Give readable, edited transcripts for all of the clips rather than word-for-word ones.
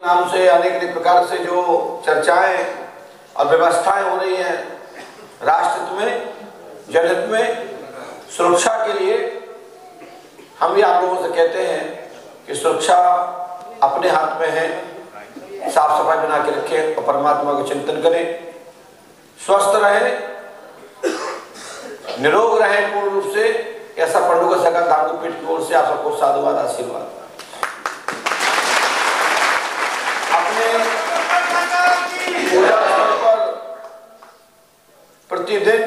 नाम से अनेक प्रकार से जो चर्चाएं और व्यवस्थाएं हो रही हैं राष्ट्र में, जनहित में, सुरक्षा के लिए हम भी आप लोगों से कहते हैं कि सुरक्षा अपने हाथ में है। साफ सफाई बना के रखें और परमात्मा का चिंतन करें, स्वस्थ रहें, निरोग रहें पूर्ण रूप से। ऐसा पंडुका सका धाम पीठ की ओर से आप सबको साधुवाद, आशीर्वाद। प्रतिदिन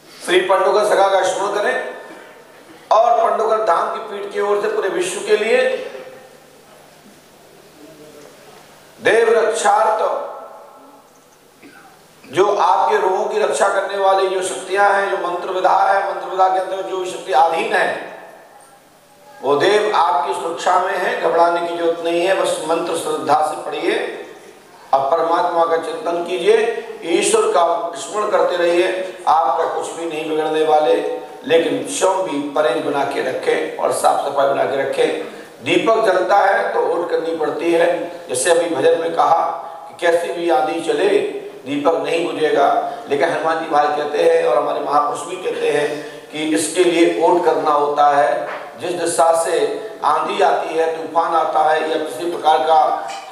श्री पंडुका सखा का स्मरण करें और पंडुका धाम की पीठ की ओर से पूरे विश्व के लिए देव रक्षार्थ, जो आपके रोगों की रक्षा करने वाली जो शक्तियां हैं, जो मंत्र विधा है, मंत्र विधा के अंदर जो शक्ति अधीन है, वो देव आपकी सुरक्षा में है। घबराने की जरूरत नहीं है, बस मंत्र श्रद्धा से पढ़िए और परमात्मा का चिंतन कीजिए, ईश्वर का स्मरण करते रहिए। आपका कुछ भी नहीं बिगड़ने वाले, लेकिन स्वयं भी परहेज बना के रखें और साफ सफाई बना के रखें। दीपक जलता है तो ओट करनी पड़ती है। जैसे अभी भजन में कहा कि कैसी भी आंधी चले दीपक नहीं बुझेगा, लेकिन हनुमान जी महाराज कहते हैं और हमारे महापुरुष भी कहते हैं कि इसके लिए ओट करना होता है। जिस दिशा से आंधी आती है, तूफान आता है या किसी प्रकार का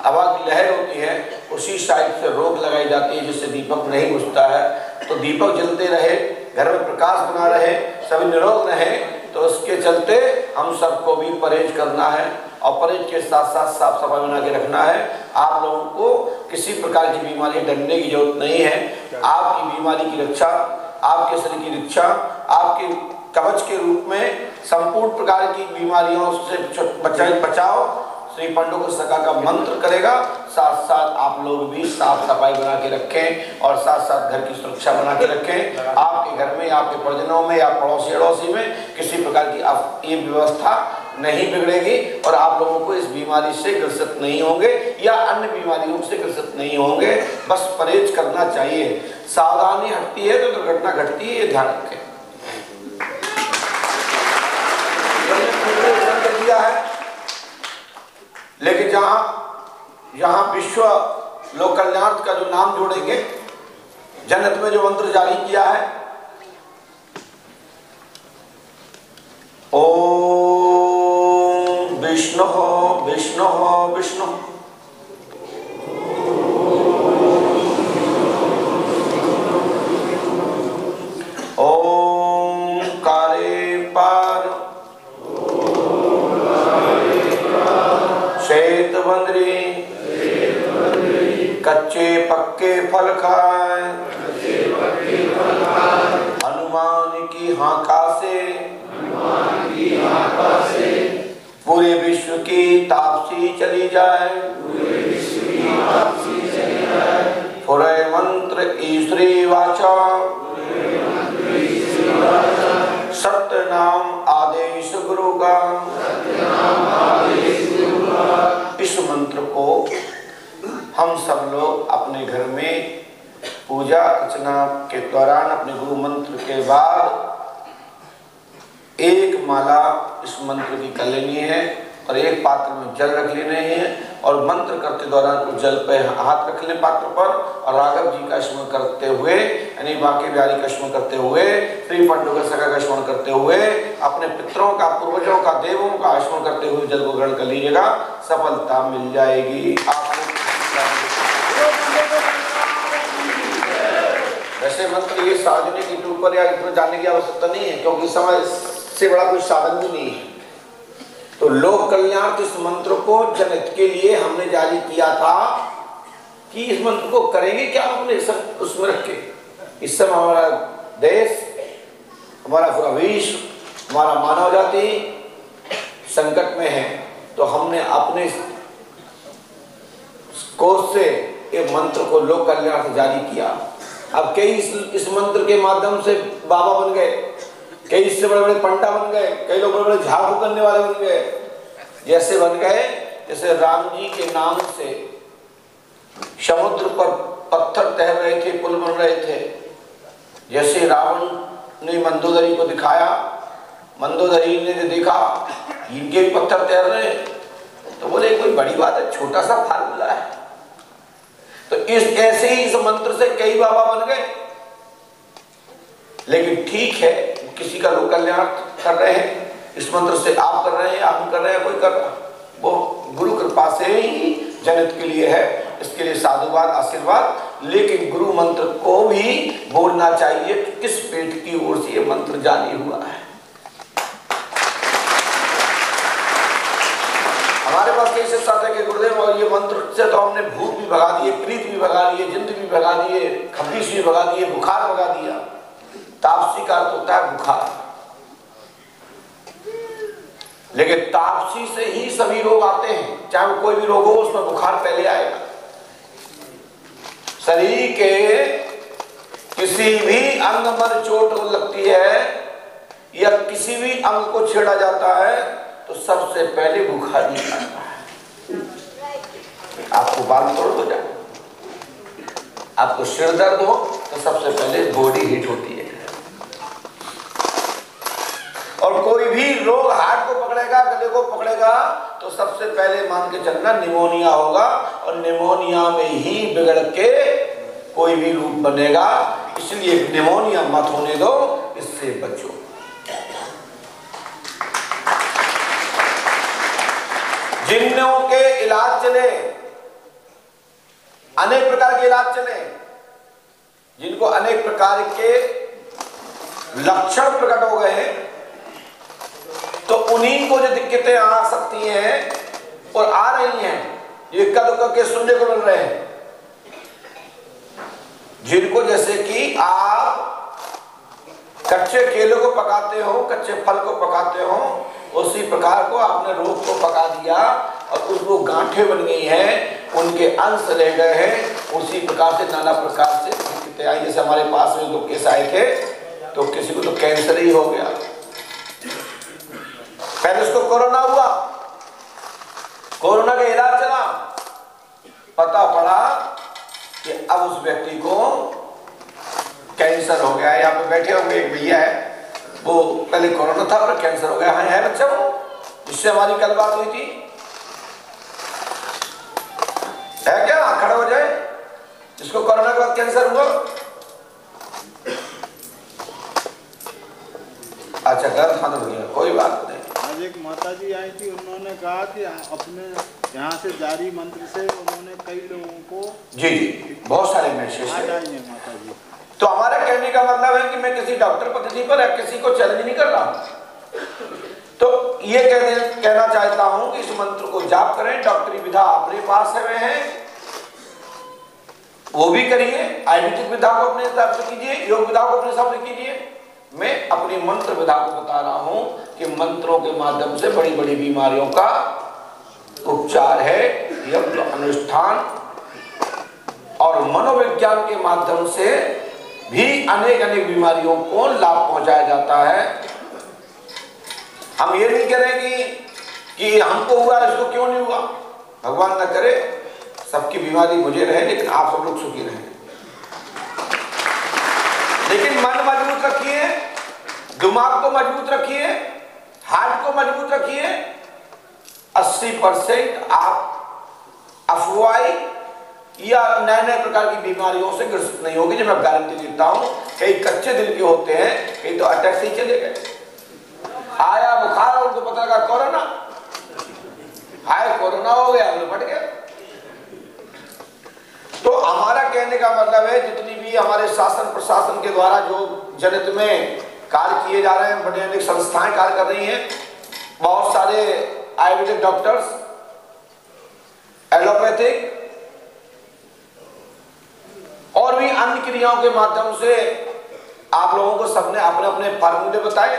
हवा की लहर होती है, उसी साइड से रोक लगाई जाती है जिससे दीपक नहीं बुझता है। तो दीपक जलते रहे, घर में प्रकाश बना रहे, सभी निरोग रहे, तो उसके चलते हम सबको भी परहेज करना है और परहेज के साथ साथ साफ सफाई बना के रखना है। आप लोगों को किसी प्रकार की बीमारी डरने की जरूरत नहीं है। आपकी बीमारी की रक्षा, आपके शरीर की रक्षा, आपके कवच के रूप में संपूर्ण प्रकार की बीमारियों से बचाओ श्री पंडुका सखा का मंत्र करेगा। साथ साथ आप लोग भी साफ सफाई बना के रखें और साथ साथ घर की सुरक्षा बना के रखें। आपके घर में, आपके परिजनों में या पड़ोसी अड़ोसी में किसी प्रकार की ये व्यवस्था नहीं बिगड़ेगी और आप लोगों को इस बीमारी से ग्रसित नहीं होंगे या अन्य बीमारियों से ग्रसित नहीं होंगे। बस परहेज करना चाहिए। सावधानी हटती है तो दुर्घटना घटती है, ये ध्यान रखें। दिया है, लेकिन जहां विश्व लोक कल्याण का जो नाम जोड़ेंगे, जनहित में जो मंत्र जारी किया है, ओम विष्णु विष्णु विष्णु, ओम काले पार श्वेत बंदरी कच्चे पक्के फल खाए, हनुमान की हाका से पूरे विश्व की तापसी चली जाए। फुरे मंत्र ईश्वरी वाचा, सत्य नाम आदेश गुरु का। इस मंत्र को हम सब लोग अपने घर में पूजा अर्चना के दौरान अपने गुरु मंत्र के बाद एक माला इस मंत्र की कर लेनी है और एक पात्र में जल रख लेने हैं और मंत्र करते दौरान उस जल पे हाथ रख लें पात्र पर और राघव जी का स्मरण करते हुए, यानी बांके बिहारी का स्मरण करते हुए, श्री पंडुका सखा का स्मरण करते हुए, अपने पितरों का, पूर्वजों का, देवों का स्मरण करते हुए जल को ग्रहण कर लीजिएगा। सफलता मिल जाएगी आपको। वैसे मंत्र ये सार्वजनिक यूट्यूब पर या इसमें जानने की आवश्यकता नहीं है, क्योंकि समय से बड़ा कोई साधन भी नहीं है। तो लोक कल्याण इस मंत्र को जनहित के लिए हमने जारी किया था कि इस मंत्र को करेंगे क्या अपने उसमें रख के। इस समय हमारा देश, हमारा पूरा विश्व, हमारा मानव जाति संकट में है, तो हमने अपने कोष से एक मंत्र को लोक कल्याण से जारी किया। अब कई इस मंत्र के माध्यम से बाबा बन गए, कई इससे बड़े बड़े पंडा बन गए, कई लोग बड़े बड़े झाड़ू करने वाले बन गए। जैसे बन गए, जैसे राम जी के नाम से समुद्र पर पत्थर तैर रहे थे, पुल बन रहे थे। जैसे रावण ने मंदोदरी को दिखाया, मंदोदरी ने देखा इनके भी पत्थर तैर रहे, तो बोले कोई बड़ी बात है, छोटा सा फार्मूला है। तो इस ऐसे ही इस मंत्र से कई बाबा बन गए। लेकिन ठीक है, किसी का लोग कल्याण कर रहे हैं, इस मंत्र से आप कर रहे हैं, आप कर रहे हैं, कोई कर रहा, वो गुरु कृपा से ही जनित के लिए है, इसके लिए साधुवाद आशीर्वाद। लेकिन गुरु मंत्र को भी बोलना चाहिए कि किस पेट की ओर से ये मंत्र जारी हुआ है। हमारे पास कैसे साथ है कि गुरुदेव और ये मंत्र से तो हमने भूत भी भगा दिए, प्रीत भी भगा दिए, जिंद भी भगा दिए, खबीस भी भगा दिए, बुखार भगा दिया। तापसी का अर्थ होता है बुखार, लेकिन तापसी से ही सभी रोग आते हैं। चाहे वो कोई भी रोग हो, उसमें बुखार पहले आएगा। शरीर के किसी भी अंग पर चोट लगती है या किसी भी अंग को छेड़ा जाता है तो सबसे पहले बुखार ही आता है। आपको बाल तोड़ हो जाए, आपको सिर दर्द हो तो सबसे पहले बॉडी हीट होती है। और कोई भी रोग हार्ट को पकड़ेगा, गले को पकड़ेगा तो सबसे पहले मान के चलना निमोनिया होगा, और निमोनिया में ही बिगड़ के कोई भी रूप बनेगा। इसलिए निमोनिया मत होने दो, इससे बचो। जिन्नों के इलाज चले, अनेक प्रकार के इलाज चले, जिनको अनेक प्रकार के लक्षण प्रकट हो गए हैं, तो उन्हीं को जो दिक्कतें आ सकती हैं और आ रही हैं, ये कद के सुनने को मिल रहे हैं। जिनको जैसे कि आप कच्चे केले को पकाते हो, कच्चे फल को पकाते हो, उसी प्रकार को आपने रोग को पका दिया और उसको गांठें बन गई हैं, उनके अंश रह गए हैं। उसी प्रकार से नाना प्रकार से दिक्कतें आई। जैसे हमारे पास में 2 केस आए थे, तो किसी को तो कैंसर ही हो गया। पहले उसको कोरोना हुआ, कोरोना का इलाज चला, पता पड़ा कि अब उस व्यक्ति को कैंसर हो गया। यहाँ पे बैठे हुए एक भैया है, वो पहले कोरोना था और कैंसर हो गया। हाँ है बच्चा वो, जिससे हमारी कल बात हुई थी, है क्या? खड़ा हो जाए, जिसको कोरोना के बाद कैंसर हुआ। अच्छा गलत मत हो गया, कोई बात नहीं। आज एक माता जी आई थी, उन्होंने कहा कि अपने यहाँ से जारी मंत्र से उन्होंने कई लोगों को जी बहुत सारे मैसेज है माता जी। तो हमारा कहने का मतलब है कि मैं किसी डॉक्टर पद्धति पर किसी को चैलेंज नहीं कर रहा हूं। तो ये कहना चाहता हूं कि इस मंत्र को जाप करें। डॉक्टरी विधा अपने पास है, वो भी करिए। आयुर्वेदिक विधा को अपने हिसाब से कीजिए, योग विधा को अपने हिसाब से कीजिए। मैं अपनी मंत्र विधा को बता रहा हूं कि मंत्रों के माध्यम से बड़ी बड़ी बीमारियों का उपचार है। यज्ञ अनुष्ठान और मनोविज्ञान के माध्यम से भी अनेक अनेक बीमारियों को लाभ पहुंचाया जाता है। हम ये नहीं कह रहे कि हमको हुआ, इसको क्यों नहीं हुआ। भगवान न करे सबकी बीमारी मुझे रहे, लेकिन आप सब लोग सुखी रहे। लेकिन मन मजबूत रखिए, दिमाग को मजबूत रखिए, हार्ट को मजबूत रखिए। 80% आप अफवाही या नए नए प्रकार की बीमारियों से ग्रसित नहीं होगी, जो मैं गारंटी देता हूं। कई कच्चे दिल के होते हैं, कई तो अटैक से ही चले गए। आया बुखार और उनको पता लगा कोरोना, हाय कोरोना हो गया, निपट गया। तो हमारा कहने का मतलब है, जितनी भी हमारे शासन प्रशासन के द्वारा जो जनित में कार्य किए जा रहे हैं, बड़ी अनेक संस्थाएं कार्य कर रही हैं। बहुत सारे आयुर्वेदिक डॉक्टर्स, एलोपैथिक और भी अन्य क्रियाओं के माध्यम से आप लोगों को सबने अपने अपने फार्मूले बताए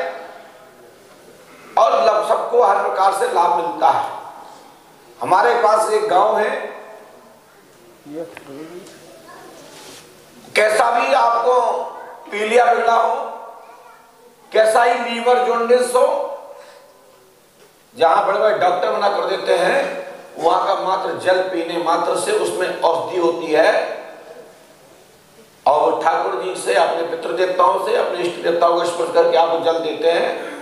और सबको हर प्रकार से लाभ मिलता है। हमारे पास एक गांव है, कैसा भी आपको पीलिया बिगड़ा हो, कैसा ही लीवर जॉन्डिस हो, जहां बड़े बड़े डॉक्टर मना कर देते हैं, वहां का मात्र जल पीने मात्र से उसमें औषधि होती है। और वो ठाकुर जी से, अपने पितृ देवताओं से, अपने इष्ट देवताओं को स्पर्श करके आपको जल देते हैं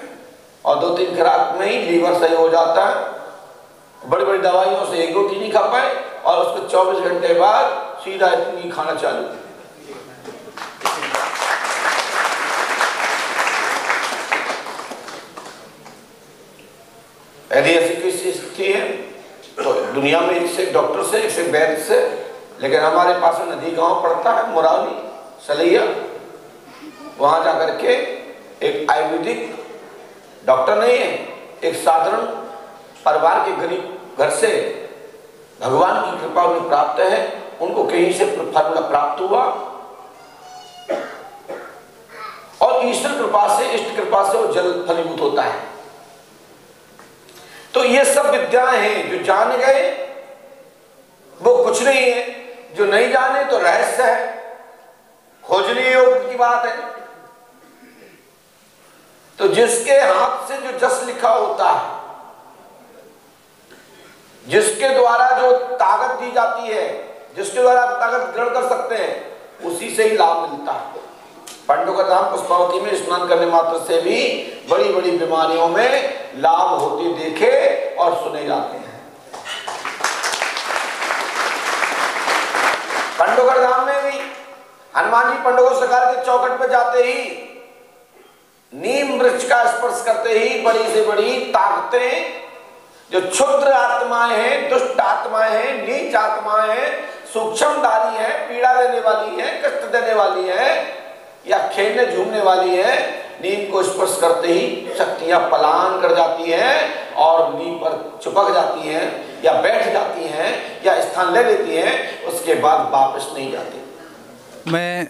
और 2-3 खुराक में ही लीवर सही हो जाता है। बड़ी बड़ी दवाइयों से एक रोटी नहीं खा पाए और उसको 24 घंटे बाद सीधा इतनी खाना चालू। यदि ऐसी कोई स्थिति है तो दुनिया में एक से डॉक्टर से, एक से वैद्य से, लेकिन हमारे पास में नदी गांव पड़ता है मुरारी सलैया, वहां जाकर के एक आयुर्वेदिक डॉक्टर नहीं है, एक साधारण परिवार के गरीब घर से भगवान की कृपा उन्हें प्राप्त है, उनको कहीं से फॉर्मूला प्राप्त हुआ और ईश्वर कृपा से, इष्ट कृपा से वो जल फलीभूत होता है। तो ये सब विद्याएं हैं, जो जान गए वो कुछ नहीं है, जो नहीं जाने तो रहस्य है, खोजने योग्य की बात है। तो जिसके हाथ से जो जस लिखा होता है, जिसके द्वारा जो ताकत दी जाती है, जिसके द्वारा आप ताकत ग्रहण कर सकते हैं, उसी से ही लाभ मिलता है। पंडों का धाम पुष्पावती में स्नान करने मात्र से भी बड़ी बड़ी बीमारियों में लाभ होते देखे और सुने जाते हैं। पंडोगर धाम में भी हनुमान जी पंडोगर सरकार के चौखट पर जाते ही, नीम वृक्ष का स्पर्श करते ही बड़ी से बड़ी ताकतें, जो क्षुद्र आत्माएं हैं, दुष्ट आत्माएं हैं, नीच आत्माएं हैं, सूक्ष्मधारी हैं, पीड़ा देने वाली हैं, कष्ट देने वाली हैं या खेलने झूमने वाली है, नीम को स्पर्श करते ही शक्तियां पलायन कर जाती हैं और नीम पर चिपक जाती हैं या बैठ जाती हैं या स्थान ले लेती हैं, उसके बाद वापस नहीं जाती। मैं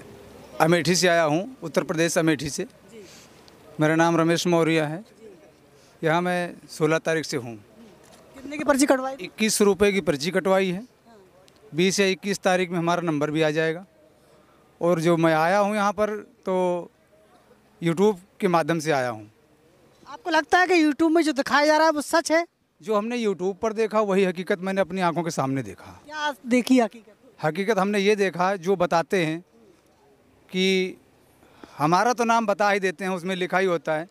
अमेठी से आया हूँ, उत्तर प्रदेश अमेठी से। मेरा नाम रमेश मौर्य है। यहाँ मैं 16 तारीख से हूँ। कितने की पर्ची कटवाई? 21 रुपये की पर्ची कटवाई है। 20 या 21 तारीख में हमारा नंबर भी आ जाएगा। और जो मैं आया हूँ यहाँ पर तो यूट्यूब के माध्यम से आया हूँ। आपको लगता है कि यूट्यूब में जो दिखाया जा रहा है वो सच है? जो हमने यूट्यूब पर देखा वही हकीकत मैंने अपनी आंखों के सामने देखा। क्या देखी हकीकत? हकीकत हमने ये देखा, जो बताते हैं कि हमारा तो नाम बता ही देते हैं, उसमें लिखा ही होता है,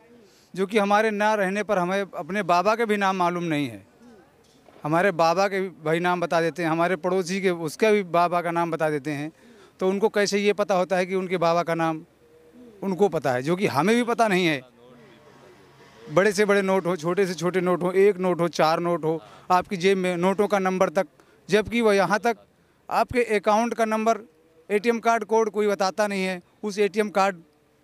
जो कि हमारे ना रहने पर हमें अपने बाबा के भी नाम मालूम नहीं है। हमारे बाबा के भाई नाम बता देते हैं, हमारे पड़ोसी के उसके भी बाबा का नाम बता देते हैं। तो उनको कैसे ये पता होता है कि उनके बाबा का नाम उनको पता है, जो कि हमें भी पता नहीं है। बड़े से बड़े नोट हो, छोटे से छोटे नोट हो, 1 नोट हो, 4 नोट हो, आपकी जेब में नोटों का नंबर तक, जबकि वह यहाँ तक आपके अकाउंट का नंबर, एटीएम कार्ड कोड कोई बताता नहीं है। उस एटीएम कार्ड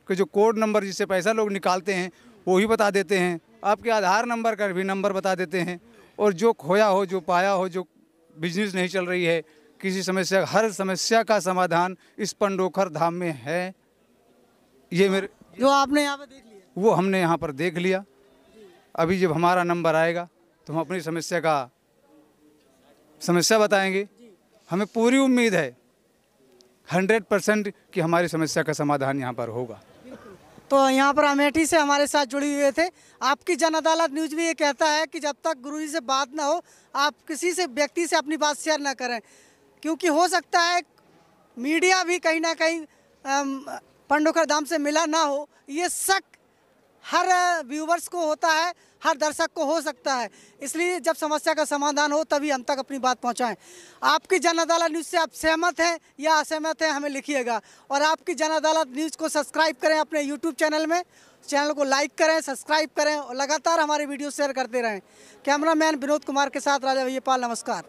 के जो कोड नंबर जिससे पैसा लोग निकालते हैं वो ही बता देते हैं। आपके आधार नंबर का भी नंबर बता देते हैं। और जो खोया हो, जो पाया हो, जो बिजनेस नहीं चल रही है, किसी समस्या, हर समस्या का समाधान इस पंडोखर धाम में है। ये मेरे जो आपने यहाँ पे देख लिया, वो हमने यहाँ पर देख लिया। अभी जब हमारा नंबर आएगा तो हम अपनी समस्या बताएंगे। हमें पूरी उम्मीद है 100% कि हमारी समस्या का समाधान यहाँ पर होगा। तो यहाँ पर अमेठी से हमारे साथ जुड़े हुए थे। आपकी जन अदालत न्यूज़ भी ये कहता है कि जब तक गुरुजी से बात ना हो, आप किसी से व्यक्ति से अपनी बात शेयर ना करें, क्योंकि हो सकता है मीडिया भी कहीं ना कहीं पंडोखर धाम से मिला ना हो। ये शक हर व्यूवर्स को होता है, हर दर्शक को हो सकता है। इसलिए जब समस्या का समाधान हो तभी हम तक अपनी बात पहुंचाएं। आपकी जन अदालत न्यूज़ से आप सहमत हैं या असहमत हैं, हमें लिखिएगा। और आपकी जन अदालत न्यूज़ को सब्सक्राइब करें अपने यूट्यूब चैनल में, चैनल को लाइक करें, सब्सक्राइब करें और लगातार हमारे वीडियो शेयर करते रहें। कैमरामैन विनोद कुमार के साथ राजा भैयापाल, नमस्कार।